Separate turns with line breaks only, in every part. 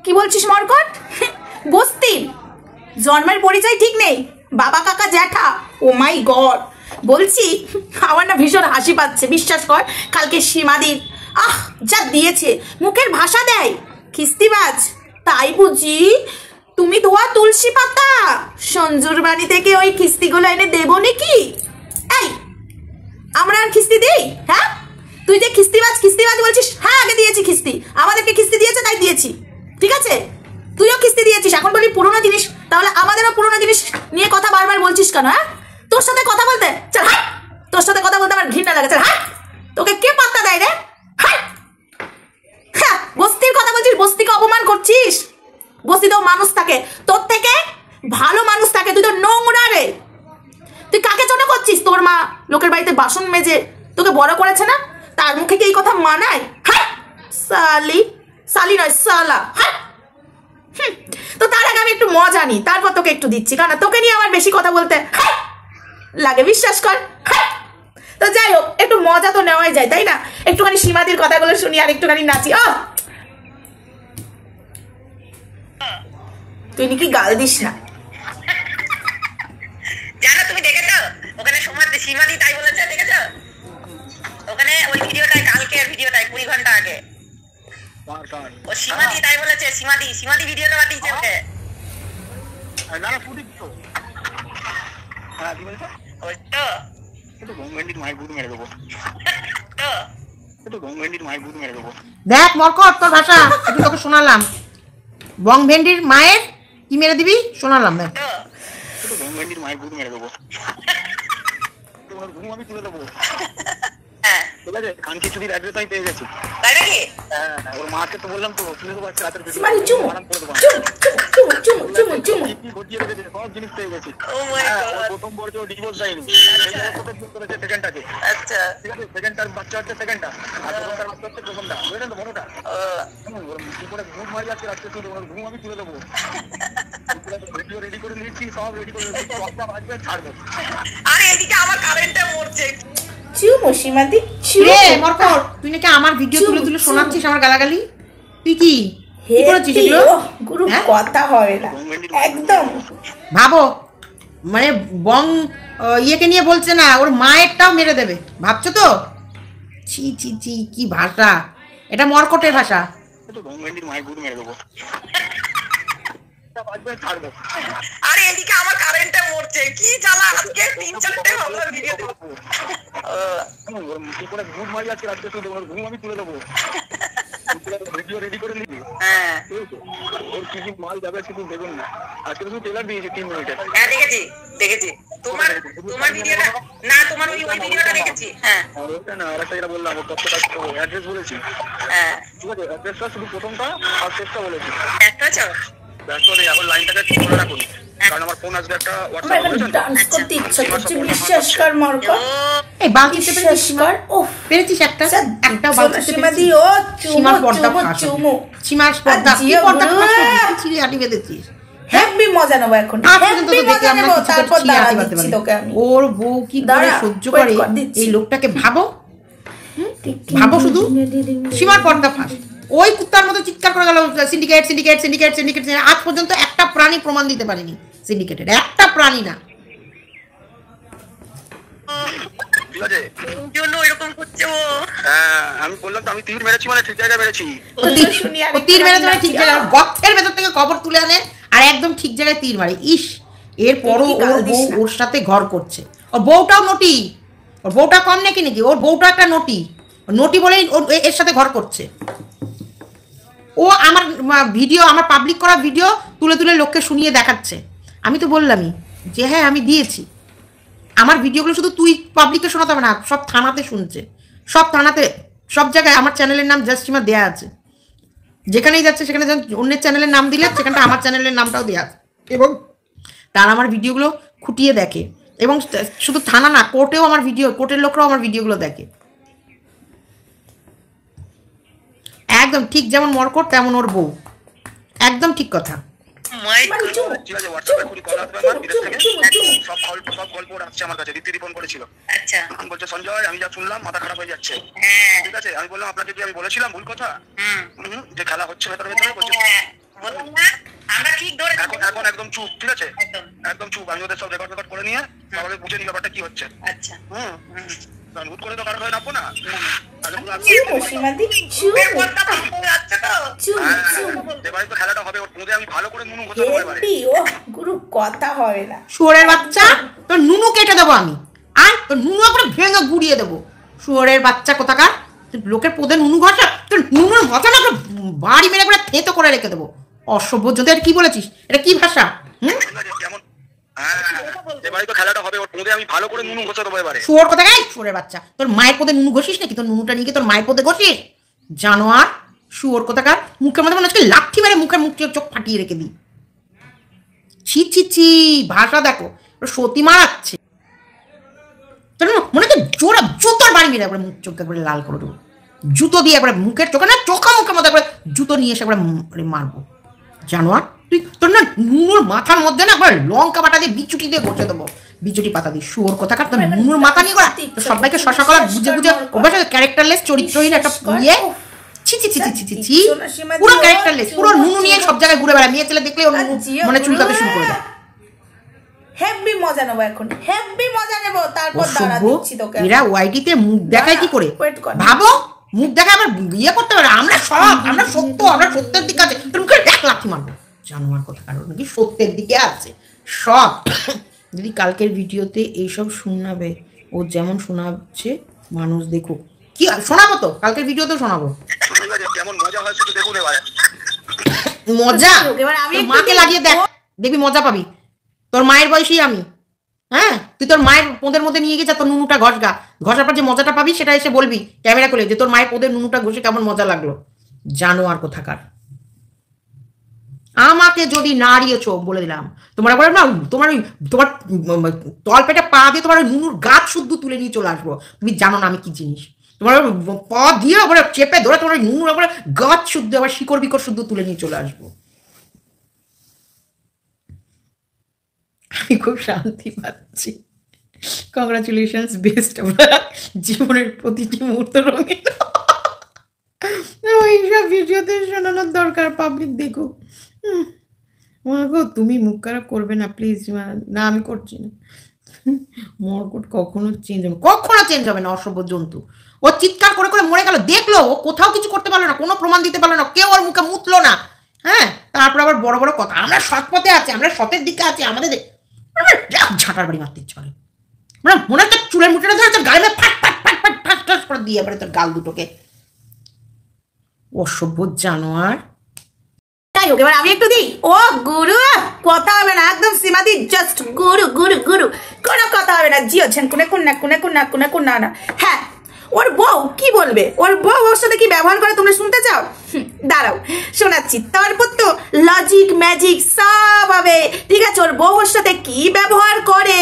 কি বলছিস মরকট? বস্তির জন্মের পরিচয় ঠিক নেই, বাবা কাকা জ্যাঠা। ও মাই গড, বলছি আমার না ভীষণ হাসি পাচ্ছে, বিশ্বাস কর। কালকে সীমাদির যা দিয়েছে, মুখের ভাষা দেয় খিস্তিবাজ। তাই বুঝি তুমি ধোয়া তুলসী পাতা সঞ্জুর বাড়ি থেকে ওই খিস্তিগুলো এনে দেবো নাকি? এই আমরা আর খিস্তি দিই? হ্যাঁ, তুই যে খিস্তিবাজ খিস্তিবাজ বলছিস, হ্যাঁ আগে দিয়েছি খিস্তি, আমাদেরকে খিস্তি দিয়েছে তাই দিয়েছি, ঠিক আছে? তুইও খিস্তি দিয়েছিস, এখন বলি পুরোনো জিনিস, তাহলে আমাদেরও পুরোনো জিনিস নিয়ে কথা বারবার বলছিস কেন? হ্যাঁ, তোর সাথে কথা বলতে চল হাট, তোর সাথে কথা বলতে আমার ঘৃণা লাগে, চল হাট। তোকে কে পাত্তা দেয় রে? হাট। হ্যাঁ, বস্তির কথা বলছিস, বস্তিকে অপমান করছিস। বস্তিতেও মানুষ থাকে, তোর থেকে ভালো মানুষ থাকে, তুই তো নোংরা রে। তুই কাকে ছোট করছিস? তোর মা লোকের বাড়িতে বাসন মেজে তোকে বড় করেছে না, তার মুখে কি এই কথা মানায়? হ্যাঁ, সালি, সালি নয় সালা। হ্যাঁ, তো তার আগে আমি একটু মজা নিই, তারপর তোকে একটু দিচ্ছি, কারণ তোকে নিয়ে আমার বেশি কথা বলতে লাগে, বিশ্বাস কর। তো যাই হোক, একটু মজা তো নেওয়াই যায়, তাই না? একটুখানি সীমাদির কথাগুলো শুনি আর একটুখানি নাচি। তুই নাকি গাল দিস না,
জানো? তুমি দেখেছো ওখানে সীমাদি তাই বলেছে, দেখেছো ওখানে ওই ভিডিওটায়, কালকের ভিডিওটায় 20 ঘন্টা আগে ও সীমাদি তাই বলেছে। সীমাদি ভিডিওটা পাঠিয়েছে ওকে।
না না ফুটি তো হ্যাঁ কি বলছো?
ওই তো
একটু গঙ্গেন্ডির মায়ের বুড়ি মেরে দেবো,
তো
একটু গঙ্গেন্ডির মায়ের বুড়ি মেরে দেবো।
দেখ মরকট, তোর ভাষা একটু তোকে শোনালাম। বং ভেন্ডির মায়ের কি মেরে দিবি শোনালাম। দেখ
তো
একটু গঙ্গেন্ডির মায়ের বুড়ি মেরে দেবো, তোমার ঘুম আমি তুলে দেবো।
হ্যাঁ,
ঠিক আছে, কানকি চুরির অ্যাড্রেস আমি পেয়ে গেছি।
তাই নাকি?
হ্যাঁ, ওর মাকে তো বললাম তো তুলে দেবো আজকে রাতের ভিতরে,
সীমাদি চুমু
আরাম করে দেবো।
চুমু চুমু চুমু চুমু।
কি ঘটিয়ে রেখেছে, সব জিনিস পেয়ে গেছি।
ও মাই গড।
প্রথম বর্ষে ডিভোর্স দেয়নি, প্রথম করেছে সেকেন্ডটাকে।
আচ্ছা,
ঠিক আছে, সেকেন্ডটার বাচ্চা হচ্ছে সেকেন্ডটা, আর প্রথমটার বাচ্চা হচ্ছে প্রথমটা, বুঝলেন তো বড়টা? কি করে ঘুম মারি যাচ্ছে রাত্রে, তুলে ওর ঘুম আমি তুলে দেবো। ভিডিও রেডি করে নিয়েছি, সব রেডি করে নিয়েছি, সবটা বাজবে ছাড়বো।
আরে এদিকে আমার কারেন্টটা মরছে।
চুমু সীমাদি
রে মরকট, তুই নাকি আমার ভিডিও তুলে তুলে শোনাচ্ছিস আমার গালাগালি। তুই কি কি করেছিস এগুলো?
গুরু কথা হয় না একদম।
ভাবো, মানে বং ইয়েকে নিয়ে বলছে না, ওর মায়েরটাও মেরে দেবে, ভাবছো তো? ছি ছি ছি, কি ভাষা এটা, মরকটের ভাষা।
একটু গঙ্গেন্ডির মায়ের বুড়ি মেরে দেবো, বাজবে ছাড়বো।
আরে এদিকে আমার কারেন্টটা মরছে, কি জ্বালা। আজকে 3-4টে ভাবলাম ভিডিও দেবো।
কি করে ঘুম মারি যাচ্ছে রাত্রে, তুলে ওর ঘুম আমি তুলে দেবো। ভিডিও রেডি করে নিবি।
হ্যাঁ
ওর কি কি মাল যাবে শুধু দেখুন না, আজকে শুধু ট্রেলার দিয়েছি 3 মিনিটের।
হ্যাঁ, দেখেছি তোমার ভিডিওটা না, তোমার ওই ভিডিওটা দেখেছি। হ্যাঁ
ওটা না, আর একটা বললাম ওর কতটা অ্যাড্রেস বলেছি।
হ্যাঁ,
ঠিক আছে, অ্যাড্রেসটা শুধু প্রথমটা আর শেষটা বলেছি।
একটা আছে।
ব্যস্ত নেই, এখন লাইনটাকে ঠিক করে রাখুন, কারণ আমার ফোন আজকে একটা হোয়াটসঅ্যাপ করেছেন।
ডান্স করতে ইচ্ছা করছে, বিশ্বাস কর মরকট।
এই বালতিতে পেরেছিস সীমা? পেরেছিস একটা একটা বালতিতে
সীমাদি ও
সীমার পর্দা
চুমু
ফাঁস,
চুমু।
সীমার পর্দা কি পর্দা ফাঁস ছিঁড়ে হাঁটি বেঁধেছিস।
হ্যাপি মজা নেবো এখন,
আজ পর্যন্ত তো
হ্যাপি মজা
দেখলাম না
নেবো,
কিছু
তারপর
ছিঁড়ে
দাঁড়া
হাঁটি
দিচ্ছি
বাঁধতে
তোকে
পারে।
আমি।
ওর বউ কি করে
দাঁড়া,
সহ্য
wait
করে
কর, দিচ্ছি।
এই লোকটাকে, ভাবো। ভাবো শুধু, সীমার পর্দা ফাঁস। ওই কুত্তার মতো চিৎকার করে গেল সিন্ডিকেট সিন্ডিকেট সিন্ডিকেট সিন্ডিকেট। আজ পর্যন্ত একটা প্রাণী প্রমাণ দিতে পারেনি সিন্ডিকেটের, একটা প্রাণী না।
ঠিক আছে,
জন্য এরকম করছে ও।
হ্যাঁ আমি বললাম তো, আমি তীর মেরেছি মানে ঠিক জায়গায় মেরেছি।
তীর মেরে ধরে ঠিক জায়গায়, গর্তের ভেতর থেকে খবর তুলে আনে আর একদম ঠিক জায়গায় তীর মারে। ইস, এরপরও ওর বউ ওর সাথে ঘর করছে। ওর বউটাও নটি, ওর বউটা কম নাকি নাকি, ওর বউটা একটা নটি, নটি বলেই এর সাথে ঘর করছে। ও আমার ভিডিও, আমার পাবলিক করা ভিডিও তুলে তুলে লোককে শুনিয়ে দেখাচ্ছে। আমি তো বললামই যে হ্যাঁ আমি দিয়েছি। আমার ভিডিওগুলো শুধু তুই পাবলিককে শোনাতে হবে না, সব থানাতে শুনছে, সব থানাতে, সব জায়গায় আমার চ্যানেলের নাম জাস্ট সীমা দেয়া আছে। যেখানেই যাচ্ছে সেখানে অন্যের চ্যানেলের নাম দিলে সেখানটা আমার চ্যানেলের নামটাও দেওয়া আছে, এবং তারা আমার ভিডিওগুলো খুঁটিয়ে দেখে। এবং শুধু থানা না, কোর্টেও আমার ভিডিও, কোর্টের লোকরাও আমার ভিডিওগুলো দেখে। একদম ঠিক যেমন মরকট তেমন ওর বউ, একদম ঠিক কথা।
ঠিক আছে, হোয়াটসঅ্যাপে খুলি কল আসবে আমার বিদেশ থেকে, সব গল্প আসছে আমার কাছে। দীপ্তি ফোন করেছিল।
আচ্ছা,
বলছে সঞ্জয় আমি যা শুনলাম মাথা খারাপ হয়ে যাচ্ছে। ঠিক আছে, আমি বললাম আপনাকে কি আমি বলেছিলাম ভুল কথা, যে খেলা হচ্ছে ভেতরে ভেতরে? এখন একদম চুপ, ঠিক আছে? একদম চুপ। আমি ওদের সব রেকর্ড করে নিয়ে আমাকে বুঝে নি ব্যাপারটা কি হচ্ছে।
আচ্ছা
হুট করে তো কারো হয়ে নামবো না। খেলাটা হবে ওর মধ্যে, আমি ভালো করে নুনু ঘোষাতে পারি।
গুরু কথা হবে না।
শুয়োরের বাচ্চা, তোর নুনু কেটে দেবো আমি, আর তোর নুনু করে ভেঙে গুড়িয়ে দেবো। শুয়োরের বাচ্চা কোথাকার, লোকের পদে নুনু ঘষা, তোর নুনুর মাথা না বাড়ি মেরে করে থেতো করে রেখে দেবো। অসভ্য যদি, এটা কি বলেছিস? এটা কি ভাষা?
খেলাটা হবে ওর মধ্যে, আমি ভালো করে নুনু ঘোষাতে পারি।
শুয়োর কোথাকার, শুয়োরের বাচ্চা, তোর মায়ের পদে নুনু ঘষিস নাকি? তোর নুনুটা নিয়ে তোর মায়ের পদে ঘষিস? জানোয়ার শুয়োর কোথাকার, মুখের মধ্যে মনে হচ্ছে লাঠি মেরে মুখে চোখ ফাটিয়ে রেখে দিই। ছি ছি ছি, ভাষা দেখো, সতী মারাচ্ছে। মনে হচ্ছে জোরে জুতোর বাড়ি মেরে একবার মুখ চোখ একবারে লাল করে দেবো, জুতো দিয়ে একবারে মুখের চোখে না, চোখা মুখের মধ্যে একবার জুতো নিয়ে এসে একবার মারবো। জানোয়ার তুই, তোর না নুনুর মাথার মধ্যে না একবার লঙ্কা বাটা দিয়ে বিচুটি দিয়ে ঘষে দেবো, বিচুটি পাতা দিয়ে। শুয়োর কোথাকার, তোর নুনুর মাথা নিয়ে করা সবাইকে শশা কলা বুঝে বুঝে অবশ্যই ক্যারেক্টারলেস চরিত্রহীন একটা ইয়ে। ছি ছি ছি ছি ছি ছি, পুরো ক্যারেক্টারলেস, পুরো নুনু নিয়ে সব জায়গায় ঘুরে বেড়ায়। মেয়ে ছেলে দেখলে ওর নুনু মানে চুলকাতে শুরু করে দেয়।
হেভি মজা নেবো এখন, হেভি মজা নেবো। তারপর দাঁড়া দিচ্ছি তোকে।
এরা ওয়াইটিতে মুখ দেখায় কি করে ভাবো? মুখ দেখায় আবার ইয়ে করতে পারে। আমরা সত্য, আমরা সত্যের দিকে আছে, তোর মুখে এক লাথি মারবো। জানোয়ার কথা, কারণ নাকি সত্যের দিকে আছে সব। যদি কালকের ভিডিওতে এইসব শোনাবে, ও যেমন শোনাচ্ছে মানুষ দেখুক। কি শোনাবো তো, কালকের ভিডিওতে শোনাবো।
কেমন মজা হয় সেটা দেখুন এবারে।
মজা মাকে লাগিয়ে দেখ, দেখবি মজা পাবি। তোর মায়ের বয়সী আমি, হ্যাঁ? তুই তোর মায়ের পোদের মধ্যে নিয়ে গেছে, তোর নুনুটা ঘষগা, ঘষার পর যে মজাটা পাবি সেটা এসে বলবি ক্যামেরা খুলে যে তোর মায়ের পোদের নুনুটা ঘষে কেমন মজা লাগলো। জানোয়ার কোথাকার। আমাকে যদি নাড়িয়েছো বলে দিলাম, তোমার একবার না, তোমার তল পেটে পা দিয়ে তোমার নুনুর গাছ শুদ্ধ তুলে নিয়ে চলে আসবো। তুমি জানো না আমি কি জিনিস। তোমার পা দিয়ে আবার চেপে ধরে তোমার নুনুর আবার গাছ শুদ্ধ, আবার শিকড় বিকড় শুদ্ধ তুলে নিয়ে চলে আসবো। আমি খুব শান্তি পাচ্ছি। Congratulations, best. জীবনের প্রতিটি মুহূর্ত রঙিন। এইসব ভিডিওতে শোনানোর দরকার, পাবলিক দেখুক। গো তুমি মুখ খারাপ করবে না প্লিজ। না আমি করছি না। মরকুট কখনো চেঞ্জ হবে, কখনো চেঞ্জ হবে না। অসভ্য জন্তু। ও চিৎকার করে করে মরে গেল, দেখলো ও কোথাও কিছু করতে পারলো না, কোনো প্রমাণ দিতে পারলো না, কেউ ওর মুখে মুতলো না। হ্যাঁ, তারপর আবার বড় বড় কথা, আমরা সৎ পথে আছি, আমরা সতের দিকে আছি, আমাদের ঝাঁটার বাড়ি মারতে ইচ্ছা করে। মনে হচ্ছে চুলের মুঠেটা ধরে গালে ফাট ফাট ফাট ফাট ফাট ফাট করে দিয়ে এবারে তোর গাল দুটোকে। অসভ্য জানোয়ার।
তাই হোক, এবার আমি একটু দিই। ও গুরু, কথা হবে না একদম সীমাদি, জাস্ট গুরু গুরু গুরু, কোনো কথা হবে না। জিও ছেন কোনে কোন না কোনে কোন না কোনে কোন না। হ্যাঁ, ওর বউ কি বলবে, ওর বউ ওর সাথে কি ব্যবহার করে তোমরা শুনতে চাও? দাঁড়াও শোনাচ্ছি। তারপর তো লজিক ম্যাজিক সব হবে, ঠিক আছে? ওর বউ ওর সাথে কি ব্যবহার করে।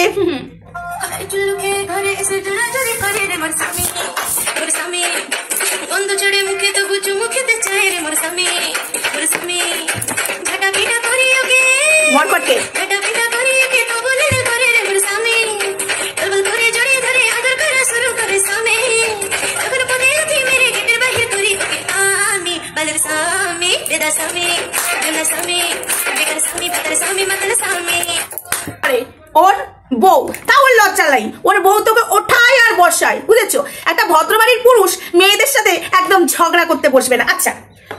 ওর বউ তাও লজ্জা লাই, ওর বউ তোকে ওঠায় আর বসায়, বুঝেছো? একটা ভদ্রবাড়ির পুরুষ মেয়েদের সাথে একদম ঝগড়া করতে বসবে না। আচ্ছা,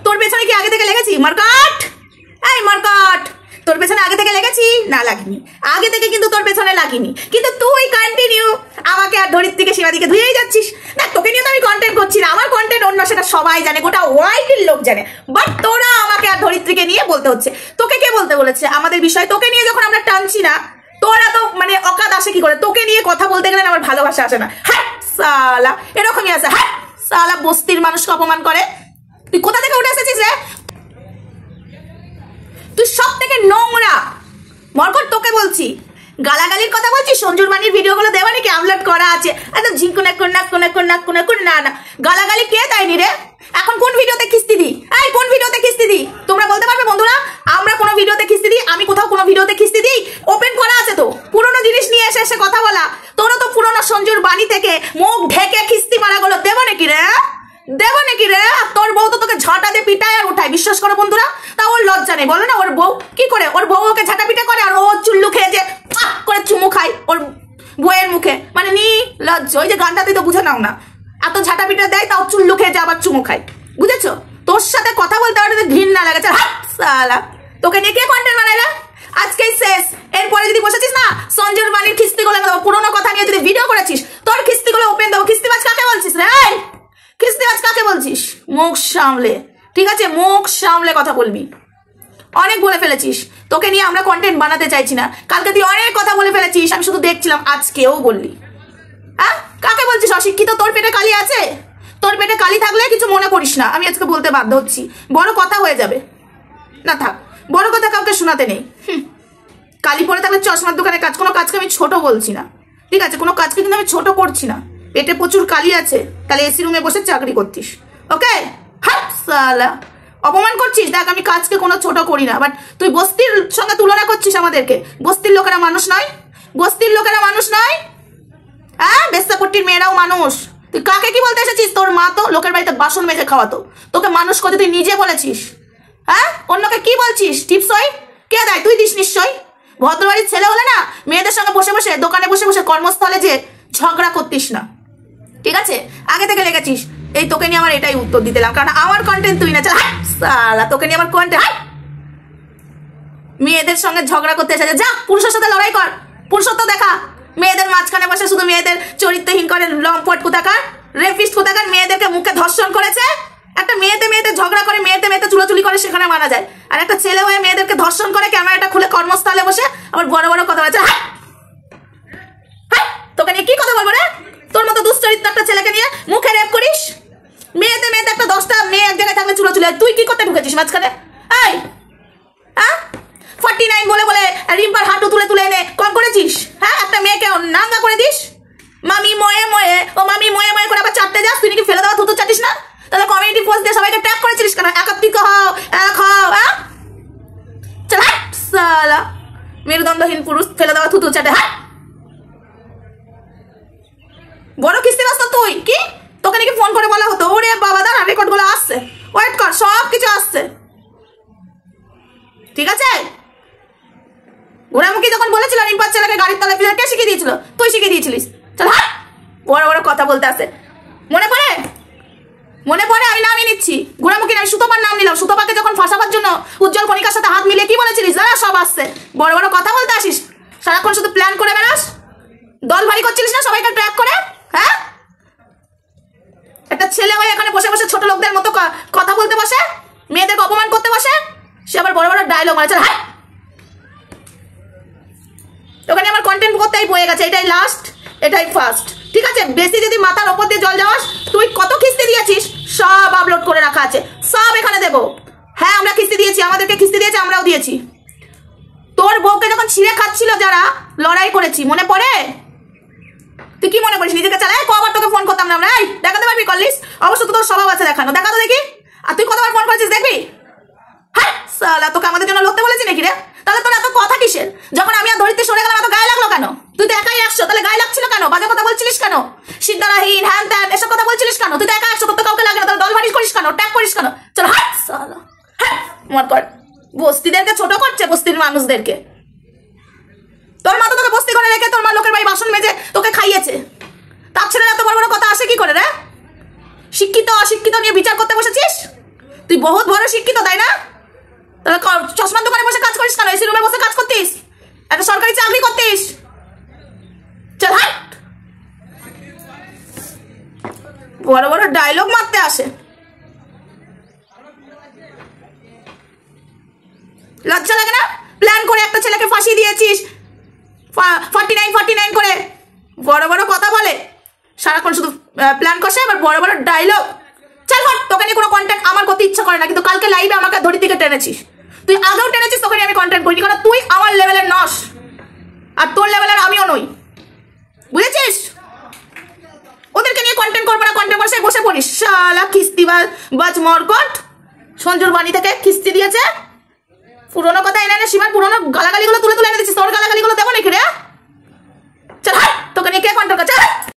তোর পেছনে কি আগে থেকে লেগেছি মারকাট? এই মারকাট, তোর পেছনে আগে থেকে লেগেছি না? লাগিনি, আগে থেকে কিন্তু তোর পেছনে লাগিনি, কিন্তু তুই কন্টিনিউ আমাকে আর ধরিত্রীকে সীমাদিকে ধুয়েই যাচ্ছিস। না, তোকে নিয়ে তো আমি কন্টেন্ট করছি না, আমার কন্টেন্ট অন্য, সেটা সবাই জানে, গোটা ওয়ার্ল্ডের লোক জানে। বাট তোরা আমাকে আর ধরিত্রীকে নিয়ে বলতে হচ্ছে। তোকে কে বলতে বলেছে আমাদের বিষয়? তোকে নিয়ে যখন আমরা টানছি না, তোরা তো মানে অকাদ আসে কি করে? তোকে নিয়ে কথা বলতে গেলে আমার ভালোবাসা আসে না। হ্যাঁ সালা, এরকমই আছে। হ্যাঁ সালা, বস্তির মানুষকে অপমান করে। তুই কোথা থেকে উঠে এসেছিস রে? তুই সব থেকে নোংরা মরকট, তোকে বলছি। গালাগালির কথা বলছি, সঞ্জুর মানির ভিডিওগুলো দেওয়া নাকি আপলোড করা আছে, একদম ঝিঙ্কুনা কোনা কোনা কোনা কোনা কোনা। না না, গালাগালি কে দেয়নি রে? এখন কোন ভিডিওতে খিস্তি দিই? এই কোন ভিডিওতে খিস্তি দিই তোমরা বলতে পারবে বন্ধুরা? আমরা কোনো ভিডিওতে খিস্তি দিই? আমি কোথাও কোনো ভিডিওতে খিস্তি দিই? ওপেন করা আছে তো, পুরোনো জিনিস নিয়ে এসে এসে কথা বলা। তোরও তো পুরোনো সঞ্জুর বাণী থেকে মুখ ঢেকে খিস্তি মারাগুলো দেবো নাকি রে? দেবো নাকি রে? তোর বউ তো তোকে ঝাঁটা দিয়ে পিটায় আর উঠায়, বিশ্বাস করো বন্ধুরা, তা ওর লজ্জা নেই, বলো না ওর বউ কি করে, ওর বউ ওকে ঝাঁটাপিটা করে আর ও চুল্লু খেয়ে যে করে চুমু খায় ওর বউয়ের মুখে, মানে নি লজ্জ। ওই যে গানটা তুই তো বুঝে নাও না, এত ঝাঁটাপিটা দেয় তাও চুল্লু খেয়ে যে আবার চুমু খায়, বুঝেছো? তোর সাথে কথা বলতে আমার ঘৃণা লাগেছে। হাট সালা, তোকে নিয়ে কে কন্টেন্ট বানাইলা? আজকেই শেষ। এরপরে যদি বসেছিস না সঞ্জুর বাণীর খিস্তিগুলো দেবো, পুরোনো কথা নিয়ে যদি ভিডিও করেছিস তোর খিস্তিগুলো ওপেন দেবো। খিস্তিবাজ কাকে বলছিস রে? খিস্তিবাজ কাকে বলছিস? মুখ সামলে, ঠিক আছে, মুখ সামলে কথা বলবি। অনেক বলে ফেলেছিস, তোকে নিয়ে আমরা কন্টেন্ট বানাতে চাইছি না। কালকে তুই অনেক কথা বলে ফেলেছিস, আমি শুধু দেখছিলাম, আজকেও বললি। হ্যাঁ, কাকে বলছিস অশিক্ষিত? তোর পেটে কালি আছে? তোর পেটে কালি থাকলে কিছু মনে করিস না, আমি আজকে বলতে বাধ্য হচ্ছি, বড় কথা হয়ে যাবে না। থাক, বড় কথা কাউকে শোনাতে নেই। কালি পরে থাকলে চশমার দোকানে কাজ, কোনো কাজকে আমি ছোট বলছি না, ঠিক আছে? কোনো কাজকে কিন্তু আমি ছোট করছি না। পেটে প্রচুর কালি আছে, তাহলে এসি রুমে বসে চাকরি করতিস, ওকে? হাট সালা, অপমান করছিস। দেখ, আমি কাজকে কোনো ছোট করি না, বাট তুই বস্তির সঙ্গে তুলনা করছিস আমাদেরকে। বস্তির লোকেরা মানুষ নয়? বস্তির লোকেরা মানুষ নয়? হ্যাঁ, বেস্তাপট্টির মেয়েরাও মানুষ। তুই কাকে কি বলতে এসেছিস? তোর মা তো লোকের বাড়িতে বাসন মেজে খাওয়াতো, তোকে মানুষ করতে তুই নিজে বলেছিস। হ্যাঁ, অন্যকে কি বলছিস? টিপস হয় কে দেয়? তুই দিস নিশ্চয়। ভদ্রবাড়ির ছেলে হলে না মেয়েদের সঙ্গে বসে বসে, দোকানে বসে বসে, কর্মস্থলে যে ঝগড়া করতিস না, ঠিক আছে? আগে থেকে লেগেছিস। এই তোকে নিয়ে আমার এটাই উত্তর দিতে দিলাম, কারণ আমার কন্টেন্ট তুই না। চল সালা, তোকে নিয়ে আমার কন্টেন্ট। মেয়েদের সঙ্গে ঝগড়া করতে এসেছে, যা পুরুষের সাথে লড়াই কর, পুরুষত্ব দেখা। মেয়েদের মাঝখানে বসে শুধু মেয়েদের চরিত্রহীন করে, লম্পট কোথাকার, রেপিস্ট কোথাকার, মেয়েদেরকে মুখে ধর্ষণ করেছে। একটা মেয়েতে ঝগড়া করে, মেয়েতে চুলোচুলি করে, সেখানে মানা যায়। আর একটা ছেলে হয়ে মেয়েদেরকে ধর্ষণ করে ক্যামেরাটা খুলে কর্মস্থলে বসে আবার বড় বড় কথা বলছে। তোকে নিয়ে কি কথা বলবো রে? তোর মতো দুশ্চরিত্র একটা ছেলেকে নিয়ে মুখে রেপ করিস। মেয়েতে একটা 10টা মেয়ে এক জায়গায় থাকলে চুলোচুলি, তুই কি করতে ঢুকেছিস মাঝখানে? এই, হ্যাঁ, 49 বলে বলে রিম্পার হাঁটু তুলে তুলে এনে কম করেছিস। হ্যাঁ, একটা মেয়েকে নাঙ্গা করে দিস। মামি ময়ে ময়ে, ও মামি ময়ে ময়ে করে আবার চাটতে যাস। তুই নাকি ফেলে দেওয়া থুতু চাটিস না? তাহলে কমিউনিটি পোস্ট দিয়ে সবাইকে ট্যাগ করেছিস কেন? একাত্মিক হও, এক হও। হ্যাঁ, চল সালা, মেরুদণ্ডহীন পুরুষ, ফেলে দেওয়া থুতু চাটে। হ্যাঁ, বড় কিস্তিবাজ তো তুই। কি তোকে নাকি ফোন করে বলা হতো? ওরে বাবা, দাঁড়া, রেকর্ড গুলো আসছে, ওয়েট কর, সব কিছু আসছে, ঠিক আছে? ঘোরামুখী যখন বলেছিল রিম্পার ছেলেকে গাড়ির তলায় ফেলে, কে শিখিয়ে দিয়েছিল? তুই শিখিয়ে দিয়েছিলিস। চল, হ্যাঁ, বড় বড় কথা বলতে আসে। মনে পড়ে? মনে পড়ে? আমি নামই নিচ্ছি। ঘোরামুখী আমি সুতপার নাম নিলাম। সুতপাকে যখন ফাঁসাবার জন্য উজ্জ্বল কণিকার সাথে হাত মিলিয়ে কি বলেছিলিস? দাঁড়া, সব আসছে। বড় বড় কথা বলতে আসিস, সারাক্ষণ শুধু প্ল্যান করে বেড়াস। দল ভারী করছিলিস না সবাইকে ট্র্যাক করে? হ্যাঁ, একটা ছেলে হয়ে এখানে বসে বসে ছোট লোকদের মতো কথা বলতে বসে, মেয়েদেরকে অপমান করতে বসে, সে আবার বড় বড় ডায়লগ মারে। চল, হ্যাঁ, ওখানে আমার কন্টেন্ট করতেই বয়ে গেছে। এটাই লাস্ট, এটাই ফার্স্ট, ঠিক আছে? বেশি যদি মাথার ওপর দিয়ে জল যাওয়াস, তুই কত কিস্তি দিয়েছিস সব আপলোড করে রাখা আছে, সব এখানে দেবো। হ্যাঁ, আমরা কিস্তি দিয়েছি, আমাদেরকে কিস্তি দিয়েছে, আমরাও দিয়েছি। তোর বউকে যখন ছিঁড়ে খাচ্ছিল যারা, লড়াই করেছি, মনে পড়ে? তুই কি মনে করিস নিজেকে? চালাই কবার তোকে ফোন করতাম না আমরা? এই দেখাতে পারবি করলিস? অবশ্য তো তোর স্বভাব আছে দেখানো, দেখা তো দেখি। আর তুই কতবার ফোন করেছিস দেখবি? হ্যাঁ সালা, তোকে আমাদের জন্য লড়তে বলেছি নাকি রে? তাহলে তোর এত কথা কিসের? যখন আমি আর ধরিত্রী সরে গেলাম এত গায়ে লাগলো কেন? তুই তো একাই 100, তাহলে গায়ে লাগছিল কেন? বাজে কথা বলছিলিস কেন? সিদ্ধারাহীন, হ্যান ত্যান, এসব কথা বলছিলিস কেন? তুই তো একা 100, তোর তো কাউকে লাগে না, তাহলে দল ভারিস করিস কেন? ট্যাগ করিস কেন? চলো, হ্যাঁ সালা, হ্যাঁ, মর কর। বস্তিদেরকে ছোট করছে, বস্তির মানুষদেরকে। তোর মা তো তোকে বস্তি করে রেখে, তোর মা লোকের বাড়ি বাসন মেজে তোকে খাইয়েছে। তার ছেলেরা এত বড় বড় কথা আসে কি করে রে? শিক্ষিত অশিক্ষিত নিয়ে বিচার করতে বসেছিস? তুই বহুত বড় শিক্ষিত, তাই না? তাহলে চশমার দোকানে বসে কাজ করিস কেন? এসি রুমে বসে কাজ করতিস, একটা সরকারি চাকরি করতিস। চল, হাট, বড় বড় ডায়লগ মারতে আসে। লজ্জা লাগে না? প্ল্যান করে একটা ছেলেকে ফাঁসি দিয়েছিস, 49 করে বড় বড় কথা বলে, সারাক্ষণ শুধু প্ল্যান কষে, আবার বড় বড় ডায়লগ। চল হট, তোকে নিয়ে কোনো কন্টেন্ট আমার করতে ইচ্ছা করে না, কিন্তু কালকে লাইভে আমাকে ধরি থেকে টেনেছিস। তুই আগেও টেনেছিস, তোকে নিয়ে আমি কন্টেন্ট করিনি, কারণ তুই আমার লেভেলের নস, আর তোর লেভেলের আমিও নই, বুঝেছিস? ওদেরকে নিয়ে কন্টেন্ট করবো না, কন্টেন্ট করে বসে পড়িস। শালা কিস্তিবাজ মরকট, সঞ্জুর বাণী থেকে কিস্তি দিয়েছে। পুরোনো কথা এনে এনে সীমার পুরোনো গালাগালিগুলো তুলে তুলে এনে দিচ্ছিস। তোর গালাগালিগুলো দেবো নাকি রে? চল, তোকে নিয়ে কে কন্টেন্ট করছে?